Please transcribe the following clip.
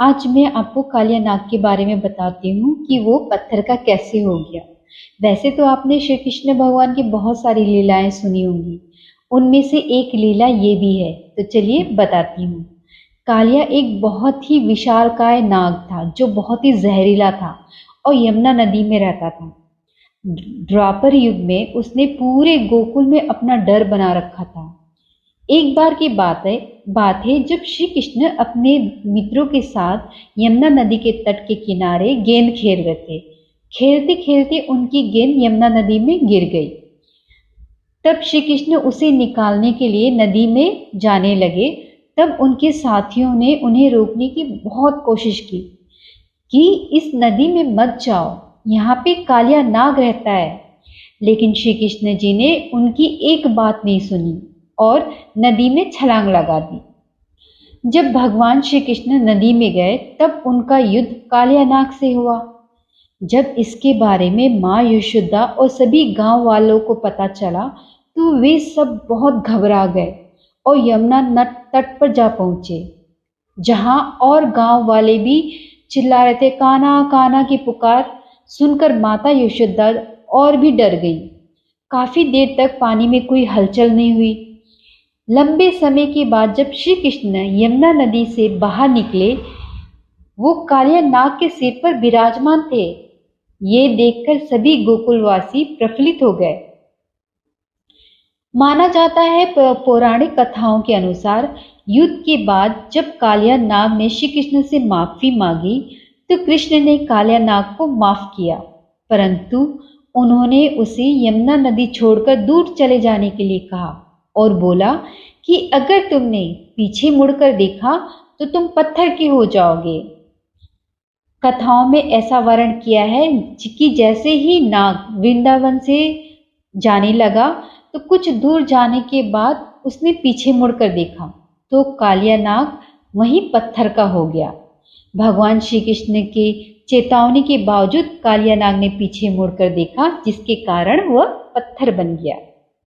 आज मैं आपको कालिया नाग के बारे में बताती हूँ कि वो पत्थर का कैसे हो गया। वैसे तो आपने श्री कृष्ण भगवान की बहुत सारी लीलाएं सुनी होंगी, उनमें से एक लीला ये भी है, तो चलिए बताती हूँ। कालिया एक बहुत ही विशालकाय नाग था जो बहुत ही जहरीला था और यमुना नदी में रहता था। द्वापर युग में उसने पूरे गोकुल में अपना डर बना रखा था। एक बार की बात है जब श्री कृष्ण अपने मित्रों के साथ यमुना नदी के तट के किनारे गेंद खेल रहे थे। खेलते खेलते उनकी गेंद यमुना नदी में गिर गई। तब श्री कृष्ण उसे निकालने के लिए नदी में जाने लगे। तब उनके साथियों ने उन्हें रोकने की बहुत कोशिश की कि इस नदी में मत जाओ, यहाँ पे कालिया नाग रहता है। लेकिन श्री कृष्ण जी ने उनकी एक बात नहीं सुनी और नदी में छलांग लगा दी। जब भगवान श्री कृष्ण नदी में गए तब उनका युद्ध कालिया नाग से हुआ। जब इसके बारे में माँ यशोदा और सभी गांव वालों को पता चला तो वे सब बहुत घबरा गए और यमुना तट पर जा पहुंचे, जहां और गांव वाले भी चिल्ला रहे थे। कान्हा कान्हा की पुकार सुनकर माता यशोदा और भी डर गई। काफी देर तक पानी में कोई हलचल नहीं हुई। लंबे समय के बाद जब श्री कृष्ण यमुना नदी से बाहर निकले, वो कालिया नाग के सिर पर विराजमान थे। ये देखकर सभी गोकुलवासी प्रफुल्लित हो गए। माना जाता है पौराणिक कथाओं के अनुसार युद्ध के बाद जब कालिया नाग ने श्री कृष्ण से माफी मांगी तो कृष्ण ने कालिया नाग को माफ किया, परंतु उन्होंने उसे यमुना नदी छोड़कर दूर चले जाने के लिए कहा और बोला कि अगर तुमने पीछे मुड़कर देखा तो तुम पत्थर के हो जाओगे। कथाओं में ऐसा वर्णन किया है कि जैसे ही नाग वृंदावन से जाने लगा तो कुछ दूर जाने के बाद उसने पीछे मुड़कर देखा तो कालिया नाग वहीं पत्थर का हो गया। भगवान श्री कृष्ण के चेतावनी के बावजूद कालिया नाग ने पीछे मुड़कर देखा, जिसके कारण वह पत्थर बन गया।